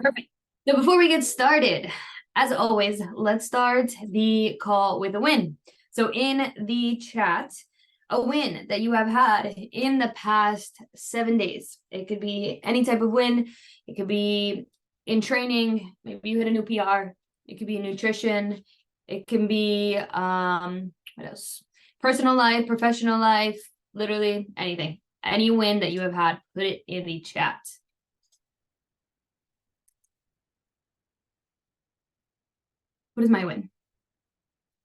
Perfect. So before we get started, as always, let's start the call with a win. So in the chat, a win that you have had in the past 7 days. It could be any type of win. It could be in training. Maybe you hit a new PR. It could be in nutrition. It can be what else? Personal life, professional life, literally anything. Any win that you have had, put it in the chat. What is my win?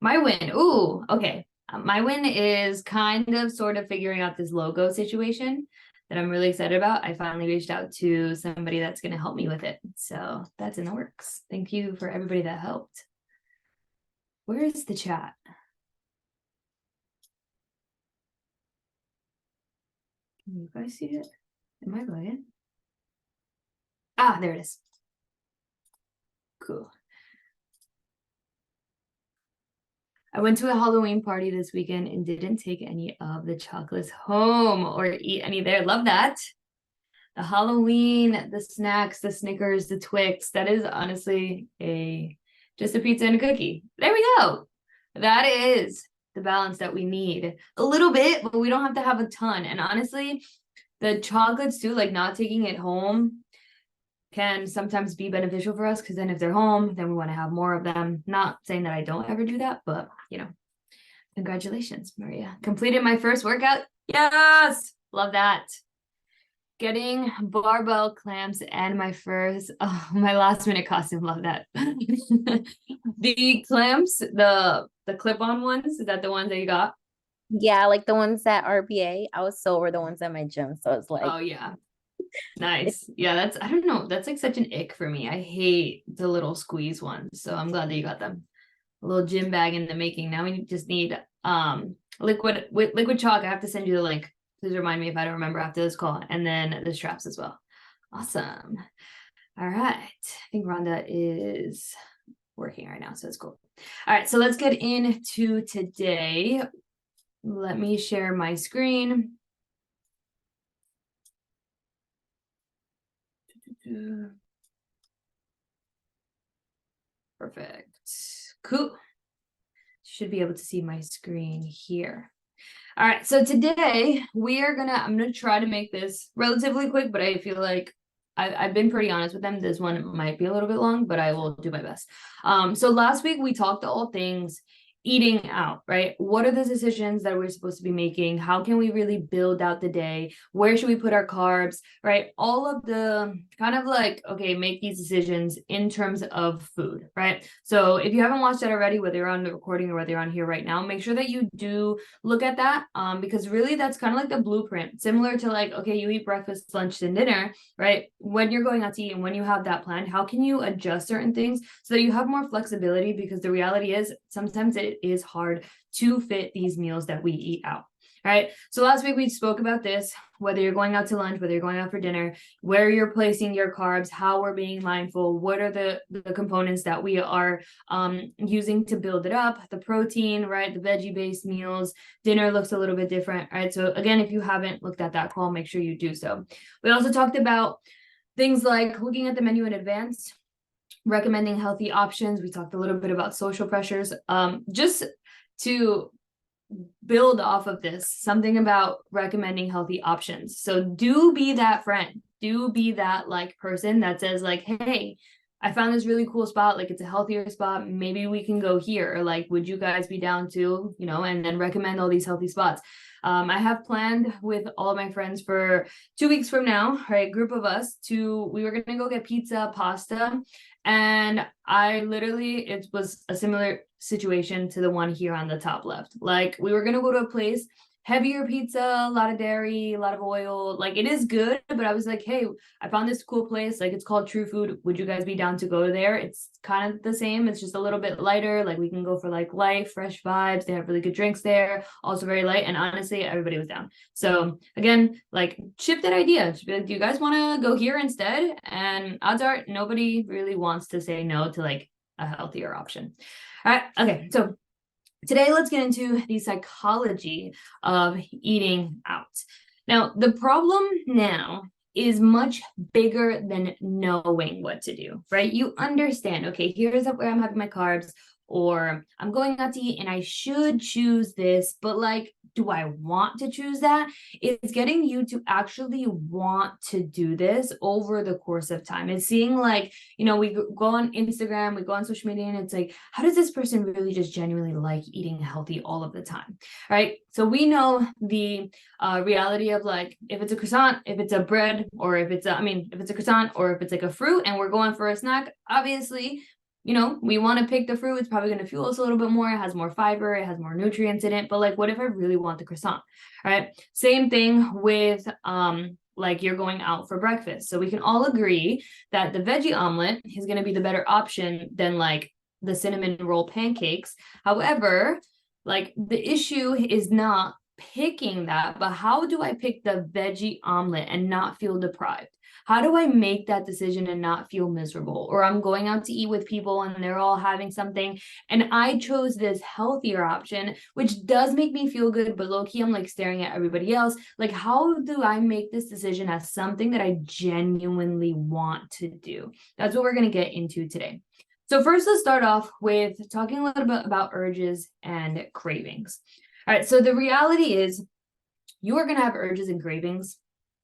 My win. Ooh, okay. My win is kind of sort of figuring out this logo situation that I'm really excited about. I finally reached out to somebody that's going to help me with it. So that's in the works. Thank you for everybody that helped. Where is the chat? Can you guys see it? Am I bugging? Ah, there it is. Cool. I went to a Halloween party this weekend and didn't take any of the chocolates home or eat any there. Love that. The Halloween, the snacks, the Snickers, the Twix. That is honestly just a pizza and a cookie. There we go. That is the balance that we need. A little bit, but we don't have to have a ton. And honestly, the chocolates too, like not taking it home can sometimes be beneficial for us because then if they're home, then we want to have more of them. Not saying that I don't ever do that, but congratulations, Maria. Completed my first workout. Yes, love that. Getting barbell clamps and my last minute costume. Love that. The clamps, the clip-on ones, is that the ones that you got? Yeah, like the ones at RBA. I was sold were the ones at my gym. So it's like, Oh yeah. Nice. Yeah, I don't know. That's like such an ick for me. I hate the little squeeze ones. So I'm glad that you got them. A little gym bag in the making. Now we just need liquid chalk. I have to send you the link. Please remind me if I don't remember after this call. And then the straps as well. Awesome. All right. I think Rhonda is working right now, so it's cool. All right, so let's get into today. Let me share my screen. Perfect. Cool. Should be able to see my screen here. All right, so today I'm gonna try to make this relatively quick, but I feel like I've been pretty honest with them. This one might be a little bit long, but I will do my best. So last week we talked all things eating out, right? What are the decisions that we're supposed to be making? How can we really build out the day? Where should we put our carbs, right? All of the kind of like, okay, make these decisions in terms of food, right? So if you haven't watched that already, whether you're on the recording or whether you're on here right now, make sure that you do look at that, because really that's kind of like the blueprint, similar to like, okay, you eat breakfast, lunch, and dinner, right? When you're going out to eat and when you have that plan, how can you adjust certain things so that you have more flexibility? Because the reality is sometimes it is hard to fit these meals that we eat out. All right. So last week we spoke about this, whether you're going out to lunch, whether you're going out for dinner, where you're placing your carbs, how we're being mindful, what are the components that we are using to build it up, the protein, right? The veggie-based meals. Dinner looks a little bit different, right? So again, if you haven't looked at that call, make sure you do so. We also talked about things like looking at the menu in advance, recommending healthy options. We talked a little bit about social pressures. Just to build off of this, something about recommending healthy options. So do be that friend. Do be that like person that says like, hey, I found this really cool spot. Like it's a healthier spot. Maybe we can go here. Or like, would you guys be down to, and then recommend all these healthy spots. I have planned with all of my friends for 2 weeks from now, right? Group of us we were going to go get pizza, pasta. And it was a similar situation to the one here on the top left. Like we were going to go to a place, heavier pizza, a lot of dairy, a lot of oil. Like it is good, but I was like, hey, I found this cool place. Like it's called True Food. Would you guys be down to go there? It's kind of the same. It's just a little bit lighter. Like we can go for like light, fresh vibes. They have really good drinks there. Also very light. And honestly, everybody was down. So again, like ship that idea. Just be like, do you guys want to go here instead? And odds are nobody really wants to say no to like a healthier option. All right. Okay. So today, let's get into the psychology of eating out. Now, the problem now is much bigger than knowing what to do, right? You understand, okay, here's where I'm having my carbs, or I'm going out to eat and I should choose this, but like, do I want to choose that? It's getting you to actually want to do this over the course of time. It's seeing like, we go on Instagram, we go on social media, and it's like, how does this person really just genuinely like eating healthy all of the time, right? So we know the reality of like, if it's a croissant, if it's a bread, or if it's if it's a croissant, or if it's like a fruit and we're going for a snack, obviously, we want to pick the fruit. It's probably going to fuel us a little bit more. It has more fiber, it has more nutrients in it. But like, what if I really want the croissant? All right. Same thing with like you're going out for breakfast. So we can all agree that the veggie omelet is going to be the better option than like the cinnamon roll pancakes. However, like the issue is not picking that, but how do I pick the veggie omelet and not feel deprived? How do I make that decision and not feel miserable? Or I'm going out to eat with people and they're all having something and I chose this healthier option, which does make me feel good, but low-key I'm like staring at everybody else. Like, how do I make this decision as something that I genuinely want to do? That's what we're going to get into today. So first, let's start off with talking a little bit about urges and cravings. All right, so the reality is you are going to have urges and cravings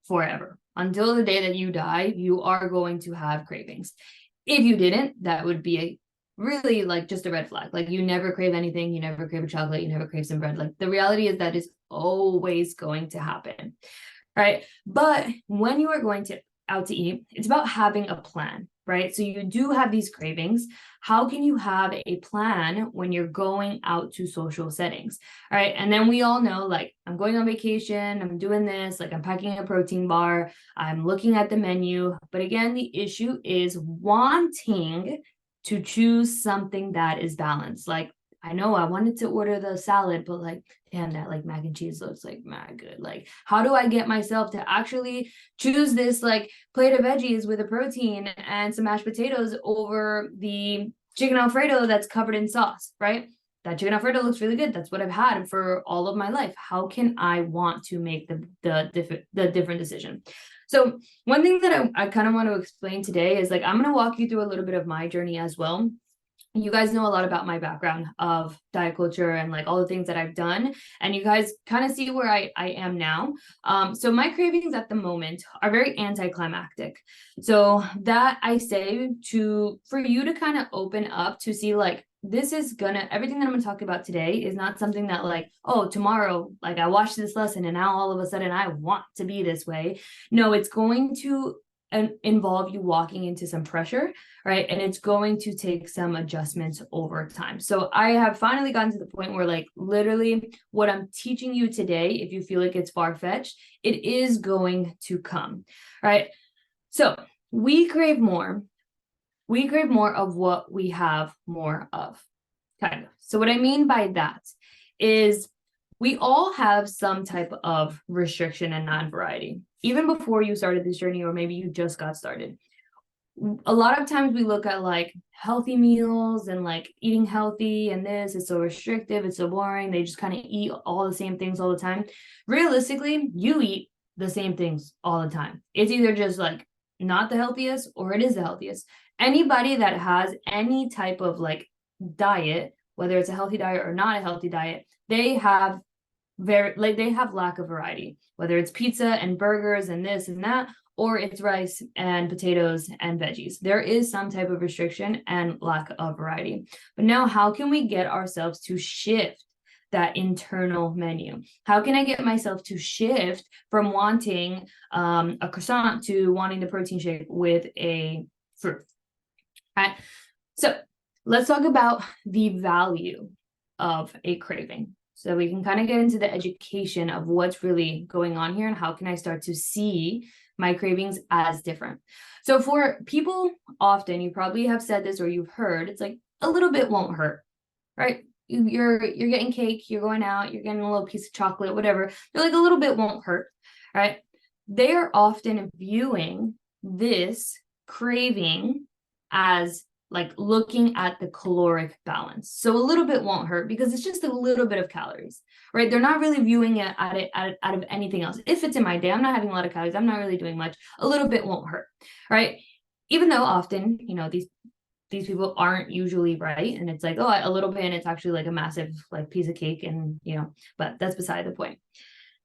forever. Until the day that you die, you are going to have cravings. If you didn't, that would be a really like just a red flag. Like you never crave anything, you never crave a chocolate, you never crave some bread. Like the reality is that is always going to happen, right? But when you are going out to eat, it's about having a plan, right? So you do have these cravings. How can you have a plan when you're going out to social settings? All right. And then we all know, like, I'm going on vacation, I'm doing this, like I'm packing a protein bar, I'm looking at the menu. But again, the issue is wanting to choose something that is balanced. Like, I know I wanted to order the salad, but like, damn, that like mac and cheese looks like mad good. Like, how do I get myself to actually choose this like plate of veggies with a protein and some mashed potatoes over the chicken Alfredo that's covered in sauce, right? That chicken Alfredo looks really good. That's what I've had for all of my life. How can I want to make the different decision? So one thing that I kind of want to explain today is like, I'm going to walk you through a little bit of my journey as well. You guys know a lot about my background of diet culture and like all the things that I've done. And you guys kind of see where I am now. So my cravings at the moment are very anticlimactic. So that I say for you to kind of open up to see like, this is everything that I'm gonna talk about today is not something that like, oh, tomorrow, like I watched this lesson and now all of a sudden I want to be this way. No, it's going to involve you walking into some pressure, right? And it's going to take some adjustments over time. So I have finally gotten to the point where like literally what I'm teaching you today, if you feel like it's far-fetched, it is going to come, right? So we crave more. We crave more of what we have more of, kind of. So what I mean by that is we all have some type of restriction and non-variety. Even before you started this journey, or maybe you just got started. A lot of times we look at like healthy meals and like eating healthy and this is so restrictive, it's so boring. They just kind of eat all the same things all the time. Realistically, you eat the same things all the time. It's either just like not the healthiest or it is the healthiest. Anybody that has any type of like diet, whether it's a healthy diet or not a healthy diet, they have lack of variety, whether it's pizza and burgers and this and that, or it's rice and potatoes and veggies. There is some type of restriction and lack of variety. But now how can we get ourselves to shift that internal menu? How can I get myself to shift from wanting a croissant to wanting the protein shake with a fruit? All right. So let's talk about the value of a craving. So we can kind of get into the education of what's really going on here and how can I start to see my cravings as different. So for people, often you probably have said this or you've heard, it's like a little bit won't hurt, right? You're getting cake, you're going out, you're getting a little piece of chocolate, whatever. They're like a little bit won't hurt, right? They are often viewing this craving as like looking at the caloric balance. So a little bit won't hurt because it's just a little bit of calories, right? They're not really viewing it out of anything else. If it's in my day, I'm not having a lot of calories, I'm not really doing much, a little bit won't hurt, right? Even though often, these people aren't usually right. And it's like, oh, a little bit, and it's actually like a massive like piece of cake. And, but that's beside the point.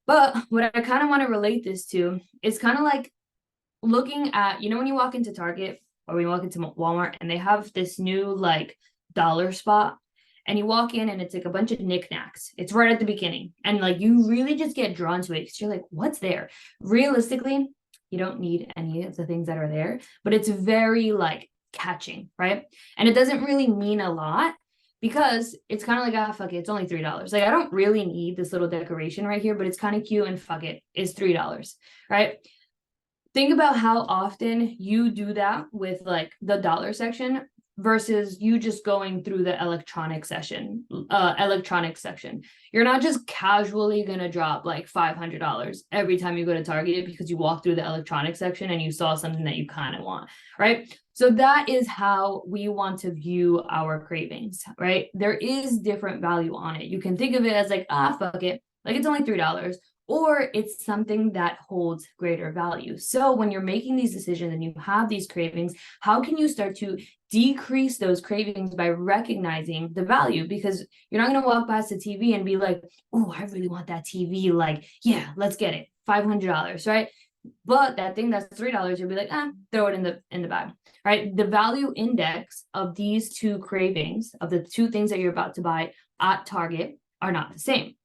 But what I kind of want to relate this to is kind of like looking at, when you walk into Target or when you walk into Walmart and they have this new like dollar spot, and you walk in and it's like a bunch of knickknacks. It's right at the beginning. And like you really just get drawn to it because you're like, what's there? Realistically, you don't need any of the things that are there, but it's very like catching, right? And it doesn't really mean a lot because it's kind of like, fuck it, it's only $3. Like I don't really need this little decoration right here, but it's kind of cute and fuck it, it's $3, right? Think about how often you do that with like the dollar section versus you just going through the electronic section. You're not just casually gonna drop like $500 every time you go to Target because you walk through the electronic section and you saw something that you kind of want, right? So that is how we want to view our cravings, right? There is different value on it. You can think of it as like, fuck it, like it's only $3. Or it's something that holds greater value. So when you're making these decisions and you have these cravings, how can you start to decrease those cravings by recognizing the value? Because you're not going to walk past the TV and be like, oh, I really want that TV. Like, yeah, let's get it. $500, right? But that thing that's $3, you'll be like, throw it in the bag, right? The value index of these two cravings, of the two things that you're about to buy at Target, are not the same.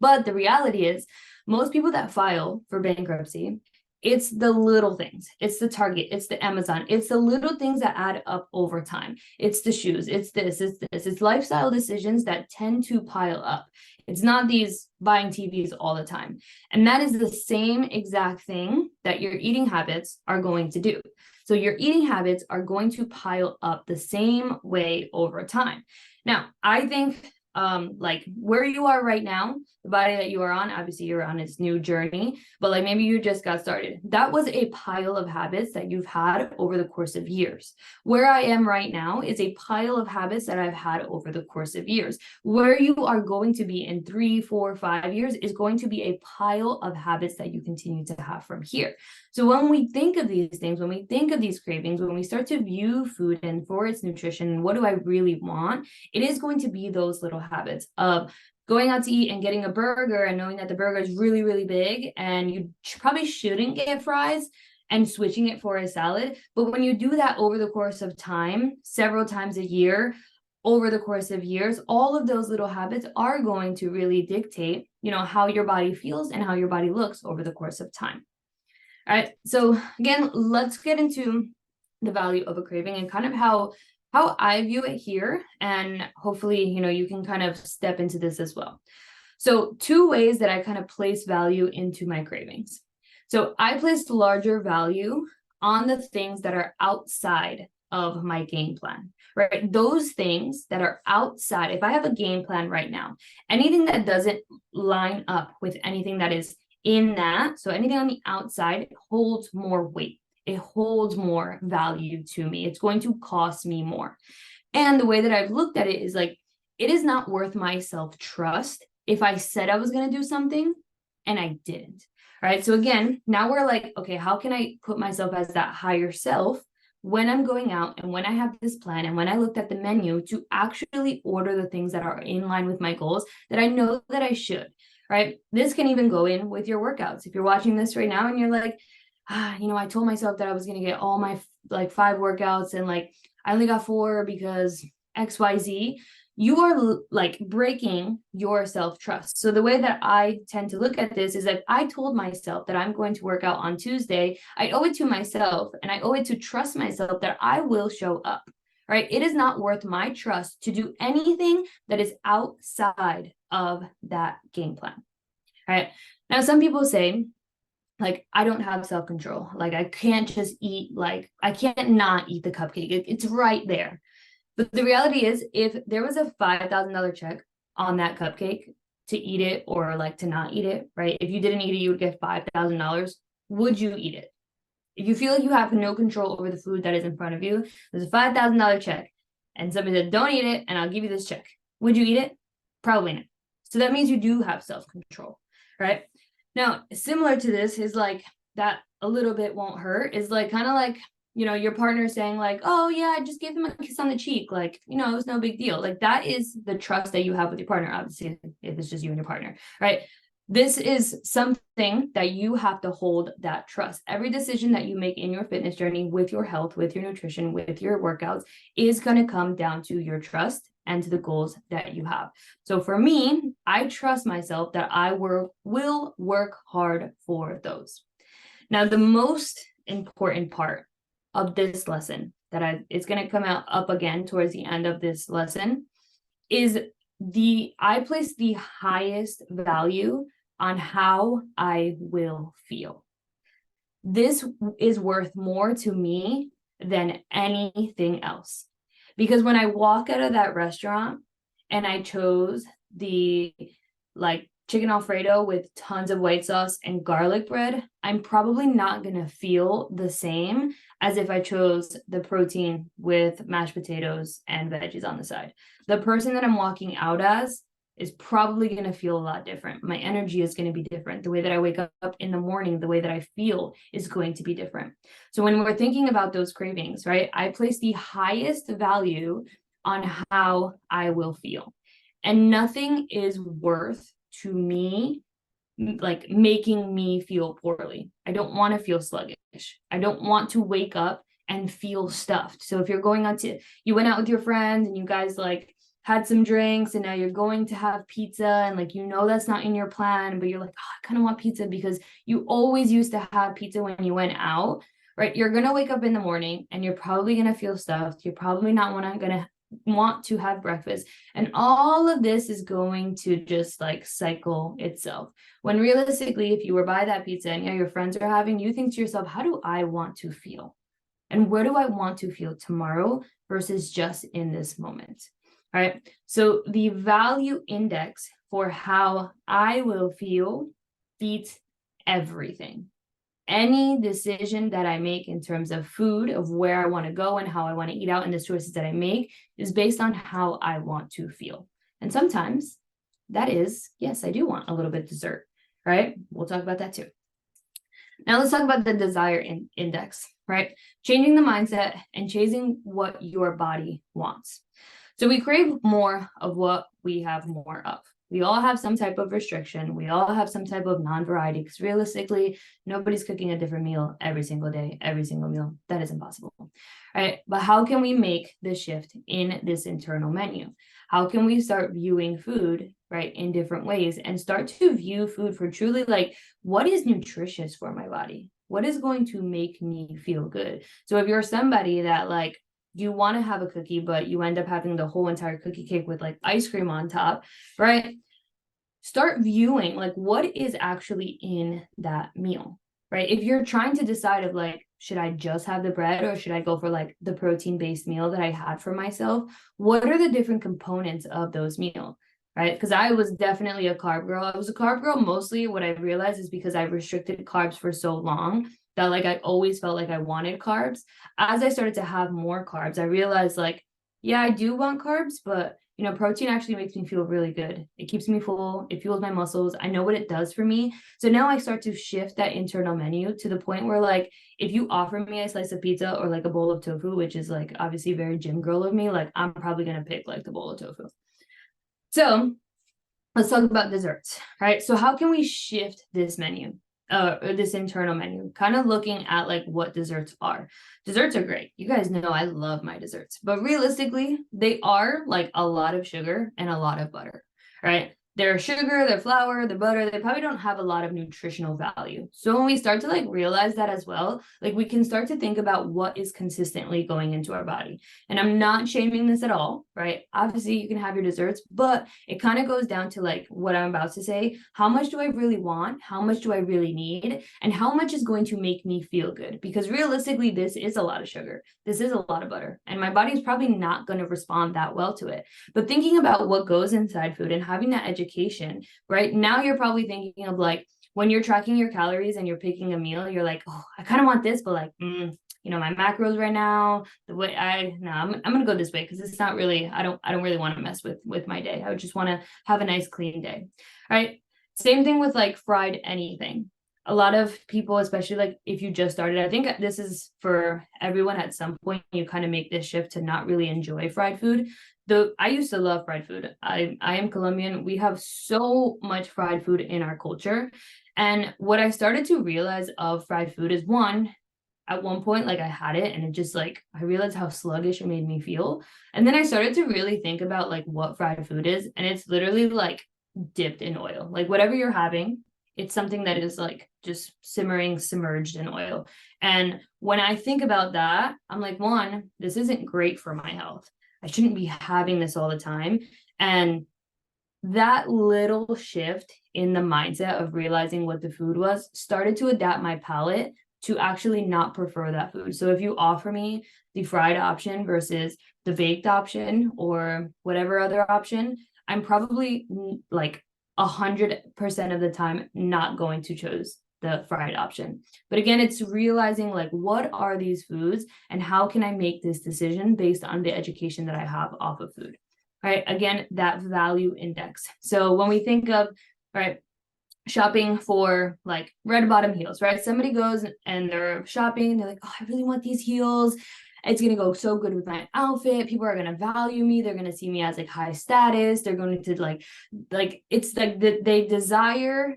But the reality is, most people that file for bankruptcy, it's the little things. It's the Target, it's the Amazon, it's the little things that add up over time. It's the shoes, it's this, it's lifestyle decisions that tend to pile up. It's not these buying TVs all the time. And that is the same exact thing that your eating habits are going to do. So your eating habits are going to pile up the same way over time. Now, I think like where you are right now, the body that you are on, obviously you're on its new journey, but like maybe you just got started. That was a pile of habits that you've had over the course of years. Where I am right now is a pile of habits that I've had over the course of years. Where you are going to be in 3, 4, 5 years is going to be a pile of habits that you continue to have from here. So when we think of these things, when we think of these cravings, when we start to view food and for its nutrition, what do I really want? It is going to be those little habits of going out to eat and getting a burger and knowing that the burger is really, really big and you probably shouldn't get fries and switching it for a salad. But when you do that over the course of time, several times a year, over the course of years, all of those little habits are going to really dictate, how your body feels and how your body looks over the course of time. All right. So again, let's get into the value of a craving and kind of how I view it here. And hopefully, you can kind of step into this as well. So 2 ways that I kind of place value into my cravings. So I place larger value on the things that are outside of my game plan, right? Those things that are outside. If I have a game plan right now, anything that doesn't line up with anything that is in that, so anything on the outside holds more weight. It holds more value to me. It's going to cost me more. And the way that I've looked at it is like, it is not worth my self-trust if I said I was going to do something and I didn't, right? So again, now we're like, okay, how can I put myself as that higher self when I'm going out and when I have this plan and when I looked at the menu to actually order the things that are in line with my goals that I know that I should, right? This can even go in with your workouts. If you're watching this right now and you're like, I told myself that I was going to get all my like 5 workouts and like I only got 4 because XYZ, you are like breaking your self-trust. So the way that I tend to look at this is that I told myself that I'm going to work out on Tuesday. I owe it to myself and I owe it to trust myself that I will show up, right? It is not worth my trust to do anything that is outside of that game plan, right? Now, some people say, like, I don't have self-control. Like, I can't just eat, like, I can't not eat the cupcake. It's right there. But the reality is, if there was a $5,000 check on that cupcake to eat it or like to not eat it, right? If you didn't eat it, you would get $5,000. Would you eat it? If you feel like you have no control over the food that is in front of you, there's a $5,000 check, and somebody said, don't eat it, and I'll give you this check. Would you eat it? Probably not. So that means you do have self-control, right? Now, similar to this is like that a little bit won't hurt is like kind of like, you know, your partner saying like, oh yeah, I just gave him a kiss on the cheek. Like, you know, it was no big deal. Like that is the trust that you have with your partner, obviously, if it's just you and your partner, right? This is something that you have to hold that trust. Every decision that you make in your fitness journey with your health, with your nutrition, with your workouts is going to come down to your trust and to the goals that you have. So for me, I trust myself that I will work hard for those. Now, the most important part of this lesson that it's going to come out up again towards the end of this lesson is I place the highest value on how I will feel. This is worth more to me than anything else. Because when I walk out of that restaurant and I chose the like chicken Alfredo with tons of white sauce and garlic bread, I'm probably not going to feel the same as if I chose the protein with mashed potatoes and veggies on the side. The person that I'm walking out as is probably going to feel a lot different. My energy is going to be different. The way that I wake up in the morning, the way that I feel is going to be different. So when we're thinking about those cravings, right, I place the highest value on how I will feel. And nothing is worth to me like making me feel poorly. I don't want to feel sluggish. I don't want to wake up and feel stuffed. So if you're going on to, you went out with your friends and you guys like had some drinks and now you're going to have pizza and like, you know, that's not in your plan, but you're like, oh, I kind of want pizza because you always used to have pizza when you went out, right? You're going to wake up in the morning and you're probably going to feel stuffed. You're probably not going to want to have breakfast, and all of this is going to just like cycle itself, when realistically, if you were by that pizza and your friends are having, you think to yourself, how do I want to feel, and where do I want to feel tomorrow versus just in this moment? All right, so the value index for how I will feel beats everything. Any decision that I make in terms of food, of where I want to go and how I want to eat out, and the choices that I make is based on how I want to feel. And sometimes that is, yes, I do want a little bit of dessert, right? We'll talk about that too. Now let's talk about the desire index, right? Changing the mindset and chasing what your body wants. So we crave more of what we have more of. We all have some type of restriction. We all have some type of non-variety, because realistically, nobody's cooking a different meal every single day, every single meal. That is impossible, right? But how can we make the shift in this internal menu? How can we start viewing food, right, in different ways, and start to view food for truly like, what is nutritious for my body? What is going to make me feel good? So if you're somebody that like, you want to have a cookie, but you end up having the whole entire cookie cake with like ice cream on top, right? Start viewing like what is actually in that meal, right? If you're trying to decide of like, should I just have the bread or should I go for like the protein-based meal that I had for myself? What are the different components of those meals, right? Because I was definitely a carb girl. I was a carb girl mostly. What I realized is because I restricted carbs for so long that like I always felt like I wanted carbs. As I started to have more carbs, I realized like, yeah, I do want carbs, but you know, protein actually makes me feel really good. It keeps me full. It fuels my muscles. I know what it does for me. So now I start to shift that internal menu to the point where like, if you offer me a slice of pizza or like a bowl of tofu, which is like obviously very gym girl of me, like I'm probably going to pick like the bowl of tofu. So let's talk about desserts, right? So how can we shift this menu? This internal menu, kind of looking at like what desserts are. Desserts are great. You guys know I love my desserts, but realistically, they are like a lot of sugar and a lot of butter, right? They're sugar, they're flour, they're butter. They probably don't have a lot of nutritional value. So when we start to like realize that as well, like we can start to think about what is consistently going into our body. And I'm not shaming this at all, right? Obviously you can have your desserts, but it kind of goes down to like what I'm about to say. How much do I really want? How much do I really need? And how much is going to make me feel good? Because realistically, this is a lot of sugar. This is a lot of butter. And my body is probably not going to respond that well to it. But thinking about what goes inside food and having that education, right? Now you're probably thinking of like, when you're tracking your calories and you're picking a meal, you're like, oh, I kind of want this, but like, my macros right now, the way I'm gonna go this way because it's not really, I don't really want to mess with my day. I would just want to have a nice clean day. All right. Same thing with like fried anything. A lot of people, especially like if you just started, I think this is for everyone at some point, you kind of make this shift to not really enjoy fried food. I used to love fried food. I am Colombian. We have so much fried food in our culture. And what I started to realize of fried food is one, at one point, like I had it and it just like, I realized how sluggish it made me feel. And then I started to really think about like what fried food is. And it's literally like dipped in oil, like whatever you're having, it's something that is like just simmering, submerged in oil. And when I think about that, I'm like, one, this isn't great for my health. I shouldn't be having this all the time. And that little shift in the mindset of realizing what the food was started to adapt my palate to actually not prefer that food. So if you offer me the fried option versus the baked option or whatever other option, I'm probably like 100% of the time not going to choose the fried option. But again, it's realizing like, what are these foods and how can I make this decision based on the education that I have off of food? Right. Again, that value index. So when we think of, right, shopping for like red bottom heels, right? Somebody goes and they're shopping, they're like, oh, I really want these heels. It's going to go so good with my outfit. People are going to value me. They're going to see me as like high status. They're going to like it's like they desire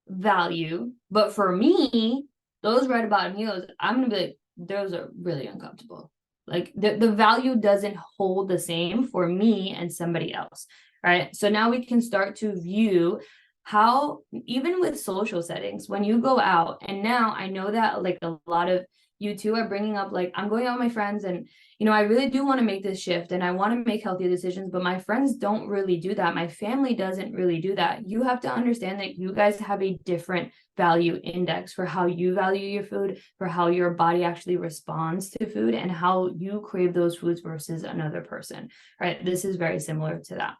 value. But for me, those red bottom heels, I'm going to be like, those are really uncomfortable. Like the value doesn't hold the same for me and somebody else. Right. So now we can start to view how, even with social settings, when you go out, and now I know that like a lot of you two are bringing up, like, I'm going out with my friends and, I really do want to make this shift and I want to make healthy decisions, but my friends don't really do that. My family doesn't really do that. You have to understand that you guys have a different value index for how you value your food, for how your body actually responds to food and how you crave those foods versus another person, right? This is very similar to that.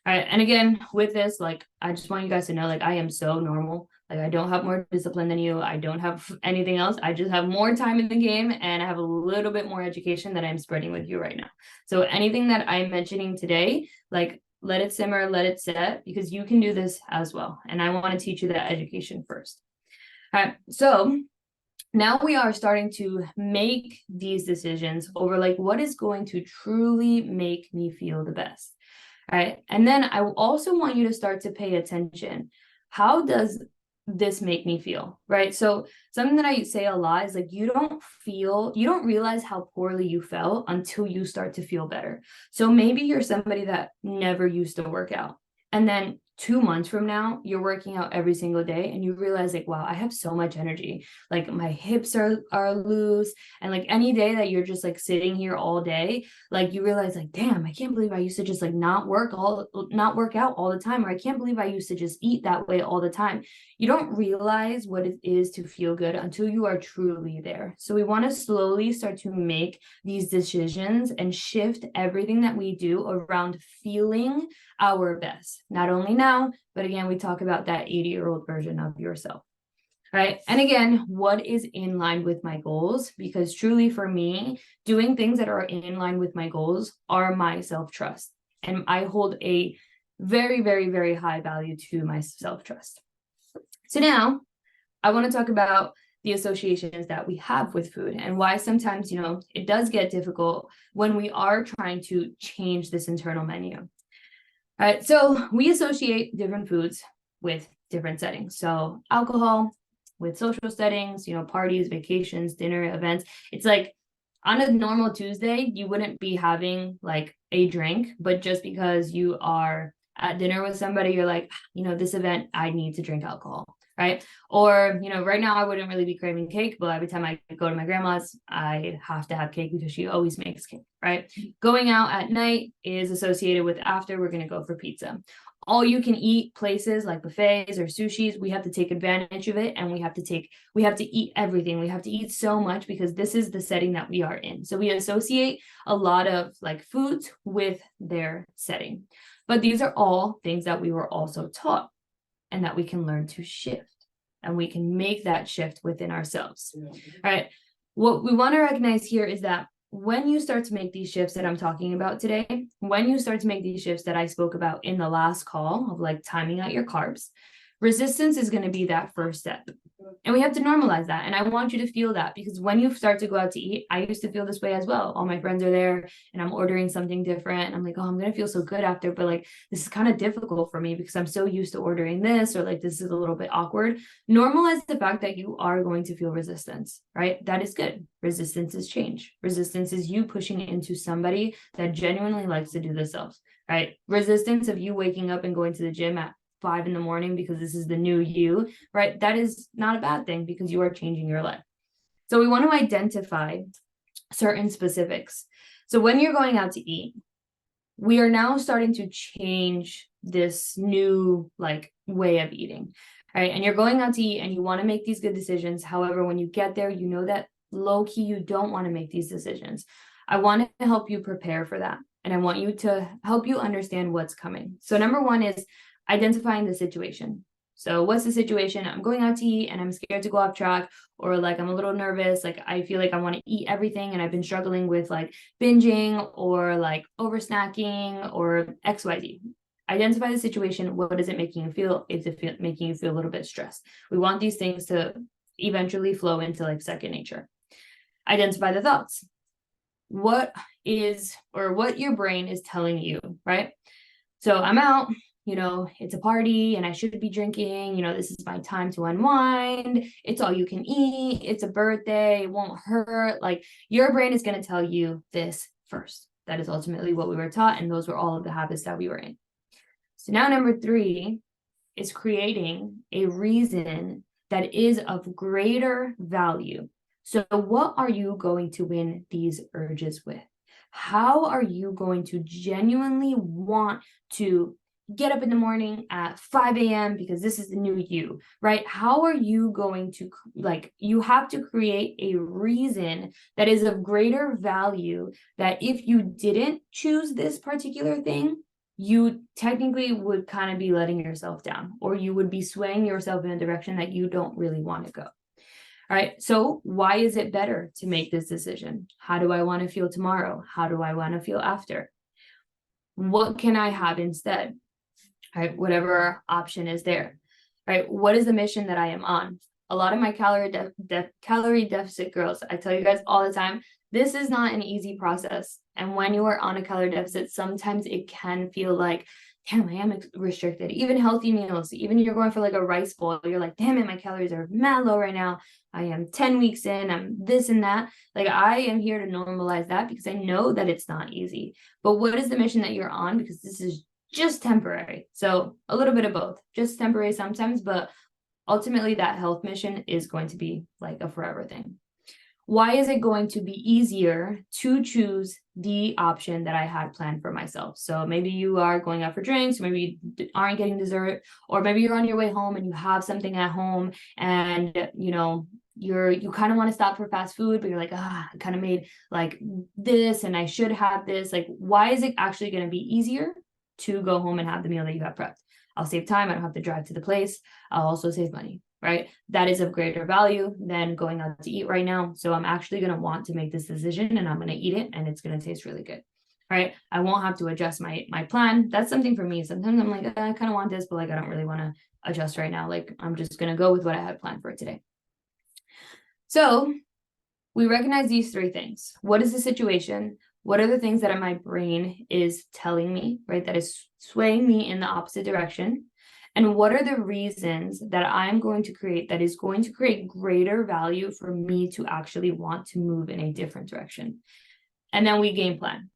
All right. And again, with this, like, I just want you guys to know, like, I am so normal. Like, I don't have more discipline than you. I don't have anything else. I just have more time in the game and I have a little bit more education that I'm spreading with you right now. So anything that I'm mentioning today, like, let it simmer, let it set, because you can do this as well. And I want to teach you that education first. All right. So now we are starting to make these decisions over like what is going to truly make me feel the best. All right. And then I also want you to start to pay attention. How does this make me feel? Right. So something that I say a lot is like, you don't realize how poorly you felt until you start to feel better. So maybe you're somebody that never used to work out. And then 2 months from now, you're working out every single day and you realize like, wow, I have so much energy. Like my hips are loose. And like any day that you're just like sitting here all day, like you realize like, damn, I can't believe I used to just like not work out all the time. Or I can't believe I used to just eat that way all the time. You don't realize what it is to feel good until you are truly there. So we want to slowly start to make these decisions and shift everything that we do around feeling our best, not only now, but again, we talk about that 80-year-old version of yourself. Right. And again, what is in line with my goals? Because truly for me, doing things that are in line with my goals are my self-trust. And I hold a very, very, very high value to my self-trust. So now I want to talk about the associations that we have with food and why sometimes, it does get difficult when we are trying to change this internal menu. All right, so we associate different foods with different settings. So alcohol with social settings, parties, vacations, dinner, events. It's like on a normal Tuesday, you wouldn't be having like a drink, but just because you are at dinner with somebody, you're like, this event, I need to drink alcohol. Right. Or, right now I wouldn't really be craving cake, but every time I go to my grandma's, I have to have cake because she always makes cake. Right. Going out at night is associated with after we're going to go for pizza. All you can eat places like buffets or sushis, we have to take advantage of it. And we have to eat everything. We have to eat so much because this is the setting that we are in. So we associate a lot of like foods with their setting. But these are all things that we were also taught and that we can learn to shift. and we can make that shift within ourselves. All right. What we want to recognize here is that when you start to make these shifts that I'm talking about today, when you start to make these shifts that I spoke about in the last call of like timing out your carbs, resistance is going to be that first step. And we have to normalize that. And I want you to feel that, because when you start to go out to eat, I used to feel this way as well. All my friends are there and I'm ordering something different. And I'm like, oh, I'm going to feel so good after. But like, this is kind of difficult for me because I'm so used to ordering this, or like, this is a little bit awkward. Normalize the fact that you are going to feel resistance, right? That is good. Resistance is change. Resistance is you pushing into somebody that genuinely likes to do this self, right? Resistance of you waking up and going to the gym at 5 a.m. because this is the new you, right? That is not a bad thing because you are changing your life. So we want to identify certain specifics. So when you're going out to eat, we are now starting to change this new like way of eating, right? And you're going out to eat and you want to make these good decisions. However, when you get there, you know that low key, you don't want to make these decisions. I want to help you prepare for that. And I want you to help you understand what's coming. So number one is identifying the situation. So what's the situation? I'm going out to eat and I'm scared to go off track, or like I'm a little nervous. Like I feel like I want to eat everything and I've been struggling with like binging or like over snacking or XYZ. Identify the situation. What is it making you feel? Is it making you feel a little bit stressed? We want these things to eventually flow into like second nature. Identify the thoughts. What is, or what your brain is telling you, right? So I'm out, it's a party and I should be drinking, this is my time to unwind. It's all you can eat. It's a birthday. It won't hurt. Like your brain is going to tell you this first. That is ultimately what we were taught. And those were all of the habits that we were in. So now number 3 is creating a reason that is of greater value. So what are you going to win these urges with? How are you going to genuinely want to get up in the morning at 5 a.m. because this is the new you, right? How are you going to, you have to create a reason that is of greater value, that if you didn't choose this particular thing, you technically would kind of be letting yourself down, or you would be swaying yourself in a direction that you don't really want to go. All right. So why is it better to make this decision? How do I want to feel tomorrow? How do I want to feel after? What can I have instead? Right, whatever option is there, right? What is the mission that I am on? A lot of my calorie deficit girls, I tell you guys all the time, this is not an easy process. And when you are on a calorie deficit, sometimes it can feel like, damn, I am restricted. Even healthy meals, even you're going for like a rice bowl, you're like, damn it, my calories are mad low right now. I am 10 weeks in, I'm this and that. Like I am here to normalize that because I know that it's not easy. But what is the mission that you're on? Because this is just temporary. So a little bit of both, just temporary sometimes, but ultimately that health mission is going to be like a forever thing. Why is it going to be easier to choose the option that I had planned for myself? So maybe you are going out for drinks, maybe you aren't getting dessert, or maybe you're on your way home and you have something at home and you kind of want to stop for fast food, but you're like, I kind of made like this and I should have this. Like, why is it actually going to be easier to go home and have the meal that you have prepped? I'll save time. I don't have to drive to the place. I'll also save money, right? That is of greater value than going out to eat right now. So I'm actually going to want to make this decision and I'm going to eat it and it's going to taste really good, right? I won't have to adjust my plan. That's something for me. Sometimes I'm like, I kind of want this, but like, I don't really want to adjust right now. Like, I'm just going to go with what I had planned for today. So we recognize these 3 things. What is the situation? What are the things that my brain is telling me, right? That is swaying me in the opposite direction. And what are the reasons that I'm going to create that is going to create greater value for me to actually want to move in a different direction? And then we game plan.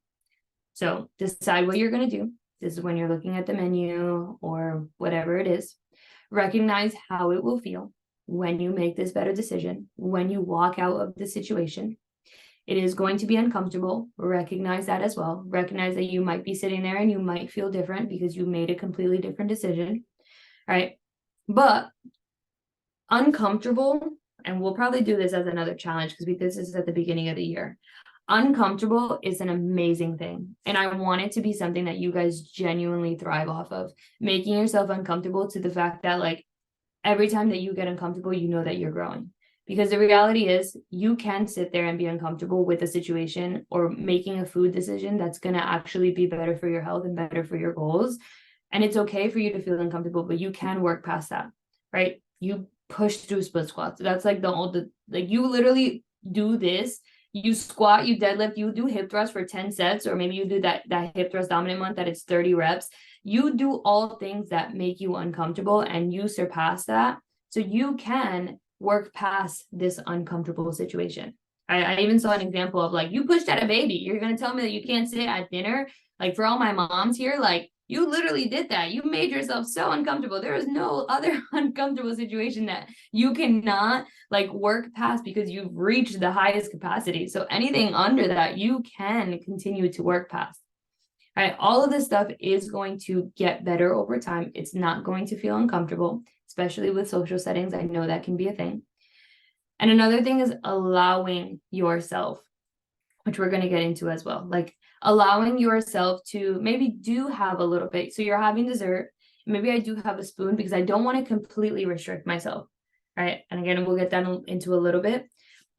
So decide what you're going to do. This is when you're looking at the menu or whatever it is. Recognize how it will feel when you make this better decision, when you walk out of the situation. It is going to be uncomfortable. Recognize that as well. Recognize that you might be sitting there and you might feel different because you made a completely different decision, right? But uncomfortable, and we'll probably do this as another challenge because this is at the beginning of the year. Uncomfortable is an amazing thing. And I want it to be something that you guys genuinely thrive off of. Making yourself uncomfortable to the fact that like, every time that you get uncomfortable, you know that you're growing. Because the reality is, you can sit there and be uncomfortable with a situation or making a food decision that's going to actually be better for your health and better for your goals. And it's okay for you to feel uncomfortable, but you can work past that, right? You push through split squats. That's like like you literally do this. You squat, you deadlift, you do hip thrust for 10 sets, or maybe you do that hip thrust dominant month that it's 30 reps. You do all things that make you uncomfortable and you surpass that. So you can work past this uncomfortable situation. I even saw an example of like, you pushed at a baby. You're going to tell me that you can't sit at dinner? Like, for all my moms here, like, you literally did that. You made yourself so uncomfortable. There is no other uncomfortable situation that you cannot like work past because you've reached the highest capacity. So anything under that, you can continue to work past. All right, all of this stuff is going to get better over time. It's not going to feel uncomfortable, especially with social settings. I know that can be a thing. And another thing is allowing yourself, which we're going to get into as well. Like allowing yourself to maybe do have a little bit. So you're having dessert. Maybe I do have a spoon because I don't want to completely restrict myself. Right. And again, we'll get that into a little bit.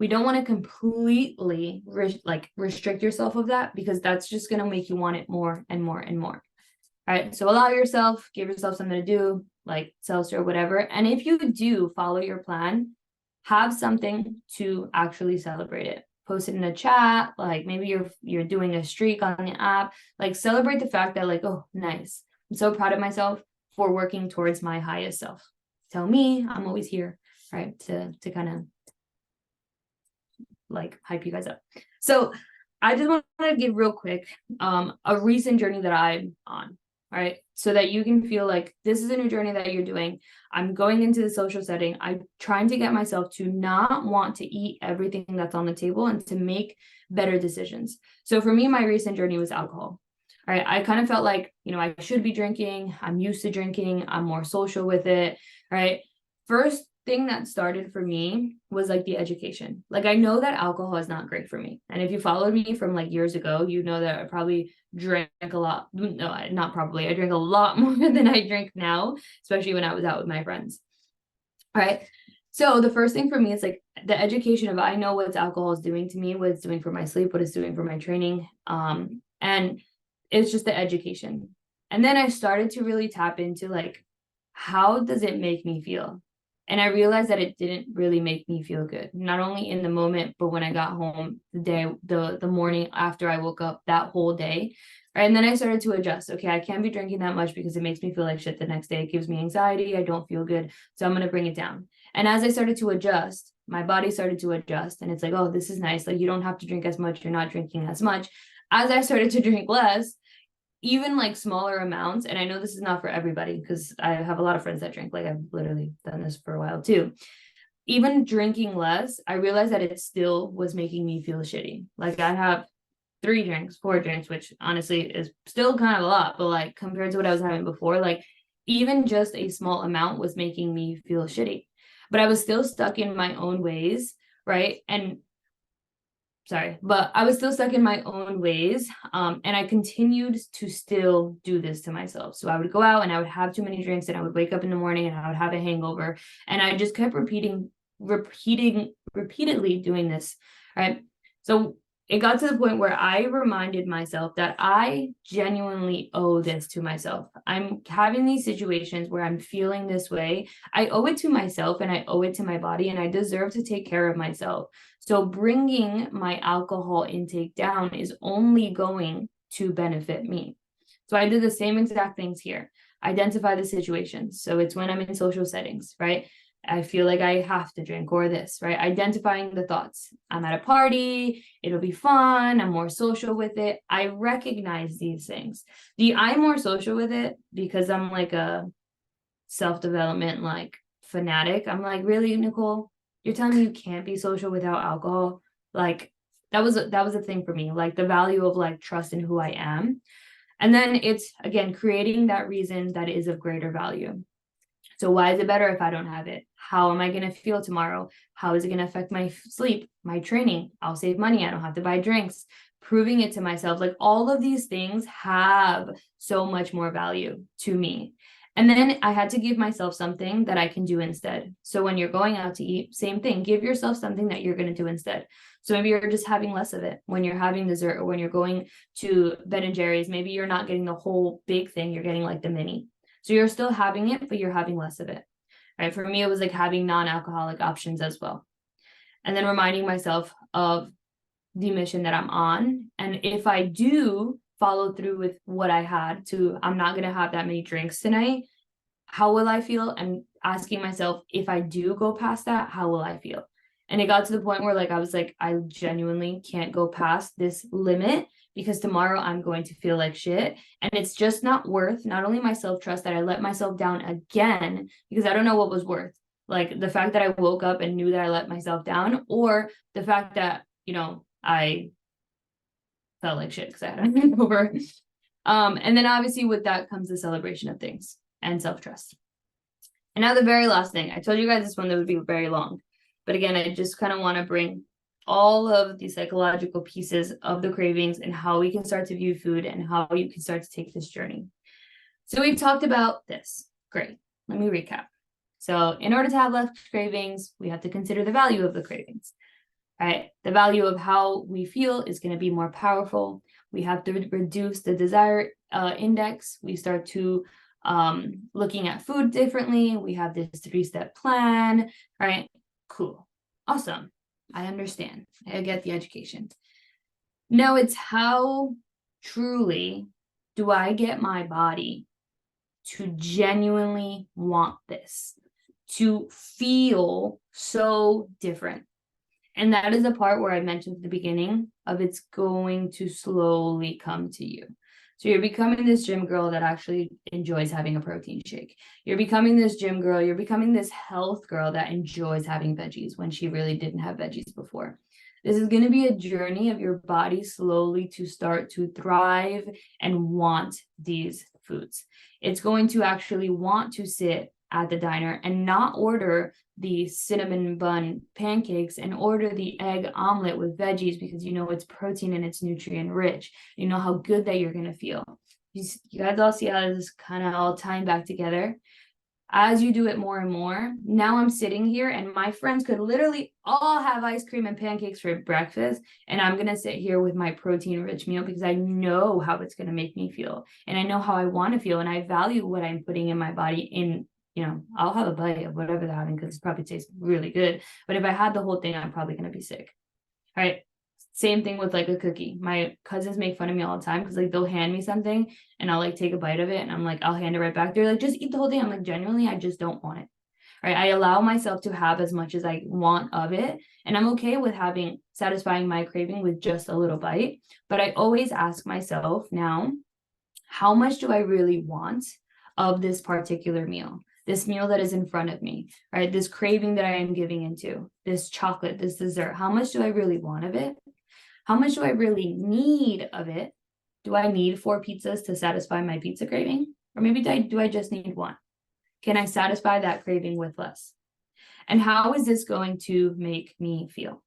We don't want to completely restrict yourself of that, because that's just going to make you want it more and more and more. All right. So allow yourself, give yourself something to do, like seltzer or whatever. And if you do follow your plan, have something to actually celebrate it. Post it in a chat, like maybe you're doing a streak on the app, like celebrate the fact that like, oh, nice. I'm so proud of myself for working towards my highest self. Tell me I'm always here, right? To kind of like hype you guys up. So I just want to give real quick a recent journey that I'm on, right? So that you can feel like this is a new journey that you're doing. I'm going into the social setting. I'm trying to get myself to not want to eat everything that's on the table and to make better decisions. So for me, my recent journey was alcohol. All right. I kind of felt like, I should be drinking. I'm used to drinking. I'm more social with it. Right. First thing that started for me was like the education. Like, I know that alcohol is not great for me. And if you followed me from like years ago, you know that I probably drank a lot. No, not probably. I drank a lot more than I drink now, especially when I was out with my friends. All right. So the first thing for me is like the education of, I know what alcohol is doing to me, what it's doing for my sleep, what it's doing for my training. And it's just the education. And then I started to really tap into like, how does it make me feel? And I realized that it didn't really make me feel good, not only in the moment, but when I got home the morning after I woke up, that whole day. Right. And then I started to adjust. Okay, I can't be drinking that much because it makes me feel like shit the next day. It gives me anxiety. I don't feel good. So I'm going to bring it down. And as I started to adjust, my body started to adjust. And it's like, oh, this is nice. Like, you don't have to drink as much. You're not drinking as much. As I started to drink less, even like smaller amounts. And I know this is not for everybody because I have a lot of friends that drink. Like, I've literally done this for a while too. Even drinking less, I realized that it still was making me feel shitty. Like, I have 3 drinks, 4 drinks, which honestly is still kind of a lot, but like compared to what I was having before, like even just a small amount was making me feel shitty. But I was still stuck in my own ways, right? But I was still stuck in my own ways. And I continued to still do this to myself. So I would go out and I would have too many drinks and I would wake up in the morning and I would have a hangover. And I just kept repeatedly doing this, right? So it got to the point where I reminded myself that I genuinely owe this to myself. I'm having these situations where I'm feeling this way. I owe it to myself and I owe it to my body, and I deserve to take care of myself. So bringing my alcohol intake down is only going to benefit me. So I did the same exact things here. Identify the situations. So it's when I'm in social settings, right? I feel like I have to drink or this, right? Identifying the thoughts. I'm at a party, it'll be fun, I'm more social with it. I recognize these things. I'm more social with it because I'm like a self-development like fanatic. I'm like, really, Nicole? You're telling me you can't be social without alcohol? Like, that was a thing for me, like the value of like trust in who I am. And then it's, again, creating that reason that is of greater value. So why is it better if I don't have it? How am I going to feel tomorrow? How is it going to affect my sleep, my training? I'll save money. I don't have to buy drinks. Proving it to myself. Like, all of these things have so much more value to me. And then I had to give myself something that I can do instead. So when you're going out to eat, same thing, give yourself something that you're going to do instead. So maybe you're just having less of it when you're having dessert, or when you're going to Ben and Jerry's, maybe you're not getting the whole big thing, you're getting like the mini. So you're still having it, but you're having less of it. Right? For me, it was like having non-alcoholic options as well. And then reminding myself of the mission that I'm on. And if I do follow through with what I had to, I'm not going to have that many drinks tonight. How will I feel? And asking myself, if I do go past that, how will I feel? And it got to the point where like, I was like, I genuinely can't go past this limit, because tomorrow I'm going to feel like shit. And it's just not worth not only my self-trust that I let myself down again, because I don't know what was worth. Like the fact that I woke up and knew that I let myself down, or the fact that, I felt like shit because I had a hangover. And then obviously with that comes the celebration of things and self-trust. And now the very last thing, I told you guys this one that would be very long, but again, I just kind of want to bring all of the psychological pieces of the cravings and how we can start to view food and how you can start to take this journey. So we've talked about this. Great. Let me recap. So in order to have less cravings, we have to consider the value of the cravings. Right? The value of how we feel is going to be more powerful. We have to reduce the desire index. We start to looking at food differently. We have this 3-step plan. All right, cool, awesome. I understand. I get the education. Now it's how truly do I get my body to genuinely want this, to feel so different. And that is the part where I mentioned at the beginning of it's going to slowly come to you. So you're becoming this gym girl that actually enjoys having a protein shake. You're becoming this gym girl. You're becoming this health girl that enjoys having veggies when she really didn't have veggies before. This is going to be a journey of your body slowly to start to thrive and want these foods. It's going to actually want to sit at the diner and not order the cinnamon bun pancakes and order the egg omelet with veggies, because you know it's protein and it's nutrient rich. You know how good that you're going to feel. You guys all see how this is kind of all tying back together. As you do it more and more, now I'm sitting here and my friends could literally all have ice cream and pancakes for breakfast, and I'm going to sit here with my protein rich meal because I know how it's going to make me feel, and I know how I want to feel, and I value what I'm putting in my body. I'll have a bite of whatever they're having because it probably tastes really good. But if I had the whole thing, I'm probably going to be sick. All right. Same thing with like a cookie. My cousins make fun of me all the time because like they'll hand me something and I'll like take a bite of it and I'm like, I'll hand it right back. They're like, just eat the whole thing. I'm like, genuinely, I just don't want it. Right. I allow myself to have as much as I want of it. And I'm okay with satisfying my craving with just a little bite. But I always ask myself now, how much do I really want of this particular meal? This meal that is in front of me, right? This craving that I am giving into, this chocolate, this dessert. How much do I really want of it? How much do I really need of it? Do I need 4 pizzas to satisfy my pizza craving? Or maybe do I just need 1? Can I satisfy that craving with less? And how is this going to make me feel?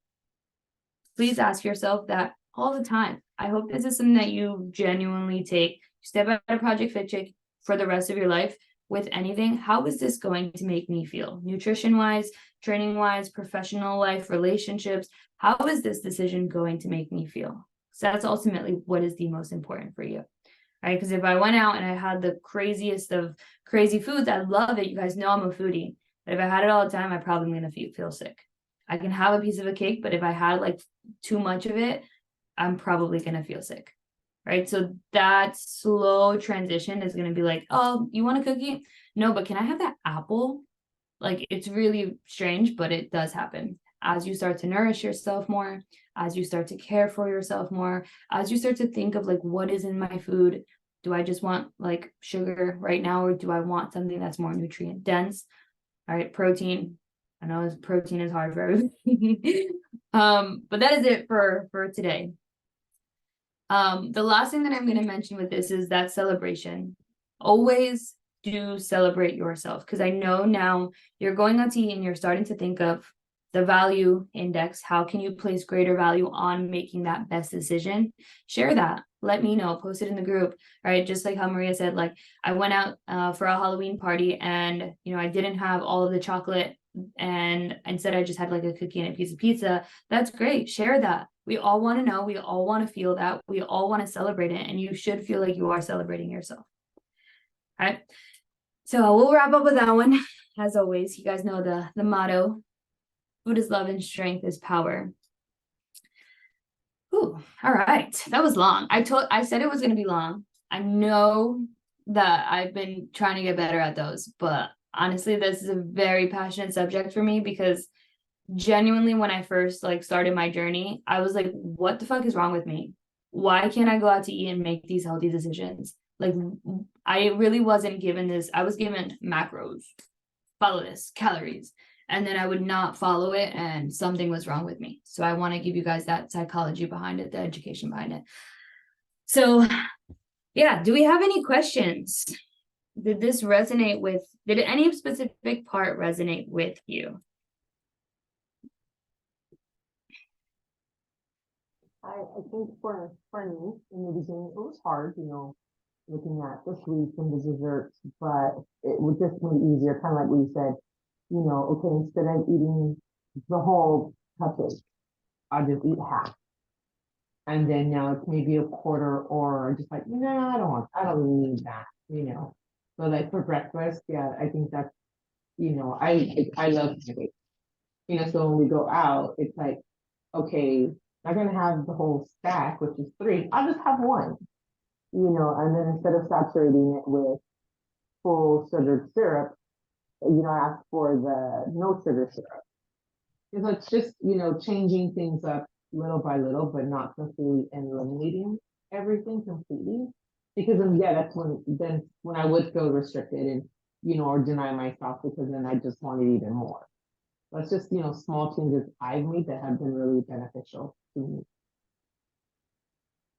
Please ask yourself that all the time. I hope this is something that you genuinely take step out of Project Fit Chick for the rest of your life. With anything, how is this going to make me feel? Nutrition wise, training wise, professional life, relationships. How is this decision going to make me feel? So that's ultimately what is the most important for you. Right? Because if I went out and I had the craziest of crazy foods, I love it. You guys know I'm a foodie. But if I had it all the time, I probably am going to feel sick. I can have a piece of a cake, but if I had like too much of it, I'm probably going to feel sick. Right? So that slow transition is going to be like, oh, you want a cookie? No, but can I have that apple? Like, it's really strange, but it does happen. As you start to nourish yourself more, as you start to care for yourself more, as you start to think of like, what is in my food? Do I just want like sugar right now, or do I want something that's more nutrient dense? All right, protein. I know protein is hard for everybody. But that is it for today. The last thing that I'm going to mention with this is that celebration. Always do celebrate yourself, because I know now you're going out to eat and you're starting to think of the value index. How can you place greater value on making that best decision? Share that. let me know, post it in the group, right? Just like how Maria said, like I went out for a Halloween party and, I didn't have all of the chocolate and instead I just had like a cookie and a piece of pizza. That's great. Share that. We all want to know. We all want to feel that. We all want to celebrate it. And you should feel like you are celebrating yourself. All right. So we'll wrap up with that one. As always, you guys know the motto: food is love and strength is power. Ooh, all right. That was long. I said it was going to be long. I know that I've been trying to get better at those, but honestly, this is a very passionate subject for me because genuinely when I first like started my journey, I was like, what the fuck is wrong with me? Why can't I go out to eat and make these healthy decisions? Like I really wasn't given this. I was given macros, follow this, calories, and then I would not follow it and something was wrong with me. So I want to give you guys that psychology behind it, the education behind it. So yeah, do we have any questions? Did any specific part resonate with you? I think for me in the beginning it was hard, looking at the sweets and the desserts, but it was just made easier, kind of like what you said, okay, instead of eating the whole cupcake, I'll just eat half. And then now it's maybe a quarter or just like, no, I don't really need that, So like for breakfast, yeah, I think that's, I love cake. So when we go out, it's like, okay, I'm gonna have the whole stack, which is 3. I'll just have one, and then instead of saturating it with full sugar syrup, I ask for the no sugar syrup. So it's just, changing things up little by little, but not completely eliminating everything completely. Because then, yeah, that's when I would feel restricted and, or deny myself because then I just wanted even more. But it's just, small changes I've made that have been really beneficial to me.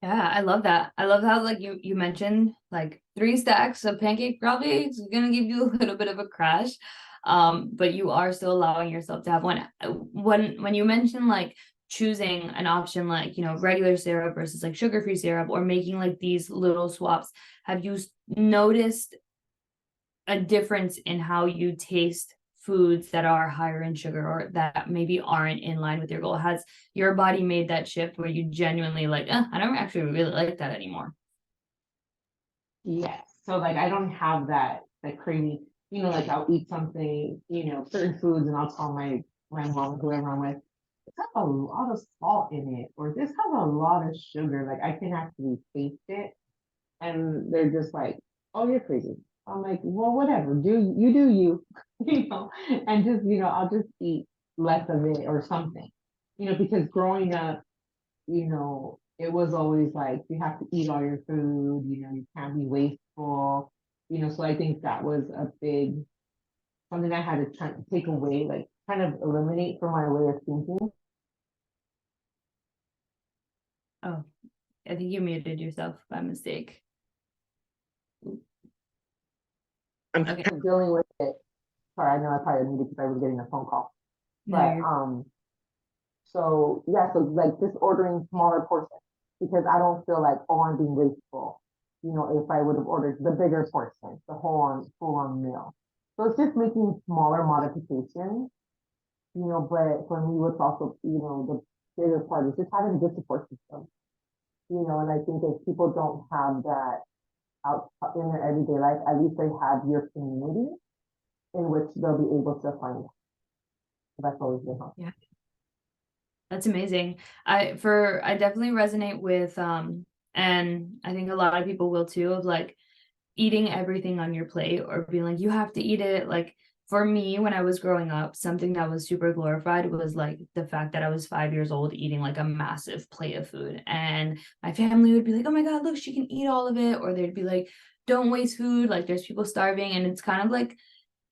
Yeah, I love that. I love how like you mentioned like 3 stacks of pancake probably is gonna give you a little bit of a crash. But you are still allowing yourself to have one. When you mention like choosing an option like, regular syrup versus like sugar-free syrup or making like these little swaps, have you noticed a difference in how you taste foods that are higher in sugar or that maybe aren't in line with your goal? Has your body made that shift where you genuinely like, I don't actually really like that anymore? Yes. So like I don't have that craving, like I'll eat something, certain foods and I'll tell my mom, whoever I'm with, it's got a lot of salt in it, or this has a lot of sugar. Like I can actually taste it. And they're just like, oh, you're crazy. I'm like, well, whatever. Do you, and just, I'll just eat less of it or something, because growing up, it was always like, you have to eat all your food, you can't be wasteful, so I think that was a big, something I had to try to take away, like kind of eliminate from my way of thinking. Oh, I think you muted yourself by mistake. I'm Okay. dealing with it. Sorry, I know I probably muted because I was getting a phone call. But so yeah, so like just ordering smaller portions because I don't feel like, oh, I'm being wasteful. If I would have ordered the bigger portion, the full on meal. So it's just making smaller modifications, but for me, what's also, the bigger part is just having a good support system, and I think if people don't have that out in their everyday life, at least they have your community in which they'll be able to find. That's always been helpful. Yeah. That's amazing. I definitely resonate with and I think a lot of people will too, of like eating everything on your plate or being like you have to eat it. Like for me, when I was growing up, something that was super glorified was like the fact that I was 5 years old eating like a massive plate of food, and my family would be like, oh my god, look, she can eat all of it, or they'd be like, don't waste food, like there's people starving. And it's kind of like,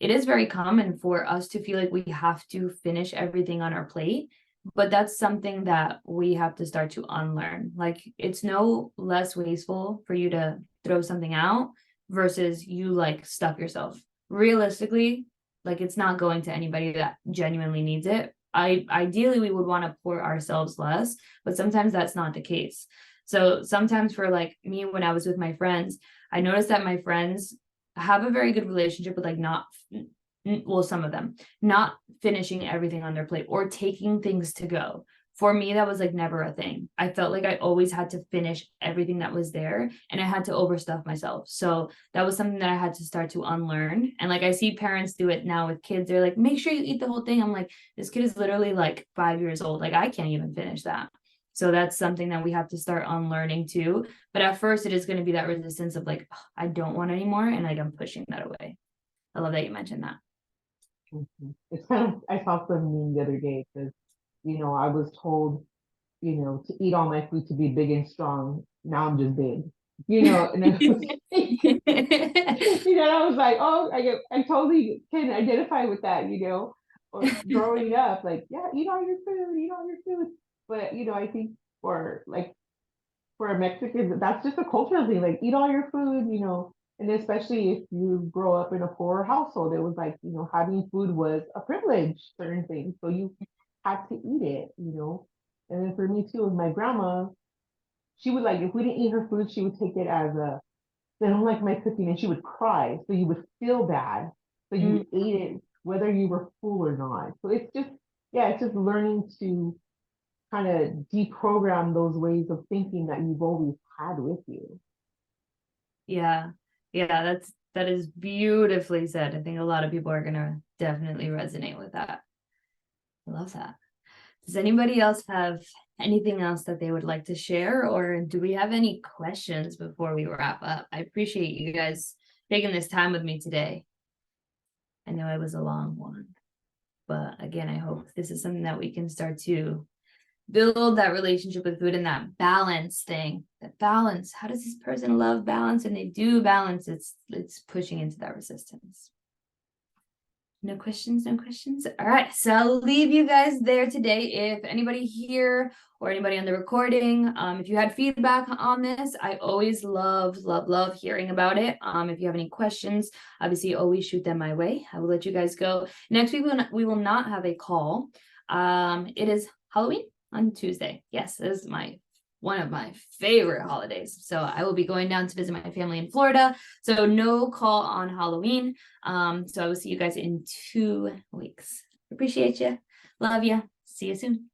it is very common for us to feel like we have to finish everything on our plate, but that's something that we have to start to unlearn. Like it's no less wasteful for you to throw something out versus you like stuff yourself. Realistically, like it's not going to anybody that genuinely needs it. Ideally we would want to pour ourselves less, but sometimes that's not the case. So sometimes for like me, when I was with my friends, I noticed that my friends have a very good relationship with like not, well, some of them not finishing everything on their plate or taking things to go. For me, that was like never a thing. I felt like I always had to finish everything that was there and I had to overstuff myself. So that was something that I had to start to unlearn. And like I see parents do it now with kids. They're like, make sure you eat the whole thing. I'm like, this kid is literally like 5 years old. Like I can't even finish that. So that's something that we have to start unlearning too. But at first, it is going to be that resistance of like, I don't want anymore. And like I'm pushing that away. I love that you mentioned that. It's kind of, I saw some meme the other day because, I was told, to eat all my food to be big and strong. Now I'm just big, and then I was like, oh, I totally can identify with that, or growing up, like, yeah, eat all your food, eat all your food. But, I think for Mexicans, that's just a cultural thing, like eat all your food, and especially if you grow up in a poor household, it was like, having food was a privilege, certain things. So you had to eat it, And then for me too, with my grandma, she would like, if we didn't eat her food, she would take it as they don't like my cooking, and she would cry. So you would feel bad. So you ate it, whether you were full or not. So it's just, yeah, it's just learning to kind of deprogram those ways of thinking that you've always had with you. Yeah. Yeah, that is beautifully said. I think a lot of people are gonna definitely resonate with that. I love that. Does anybody else have anything else that they would like to share, or do we have any questions before we wrap up? I appreciate you guys taking this time with me today. I know it was a long one, but again, I hope this is something that we can start to build that relationship with food and that balance thing. That balance. How does this person love balance? And they do balance. It's pushing into that resistance. No questions, no questions. All right, so I'll leave you guys there today. If anybody here or anybody on the recording, if you had feedback on this, I always love hearing about it. If you have any questions, obviously always shoot them my way. I will let you guys go. Next week we will not have a call. It is Halloween on Tuesday. Yes, this is one of my favorite holidays. So I will be going down to visit my family in Florida. So no call on Halloween. So I will see you guys in 2 weeks. Appreciate you. Love you. See you soon.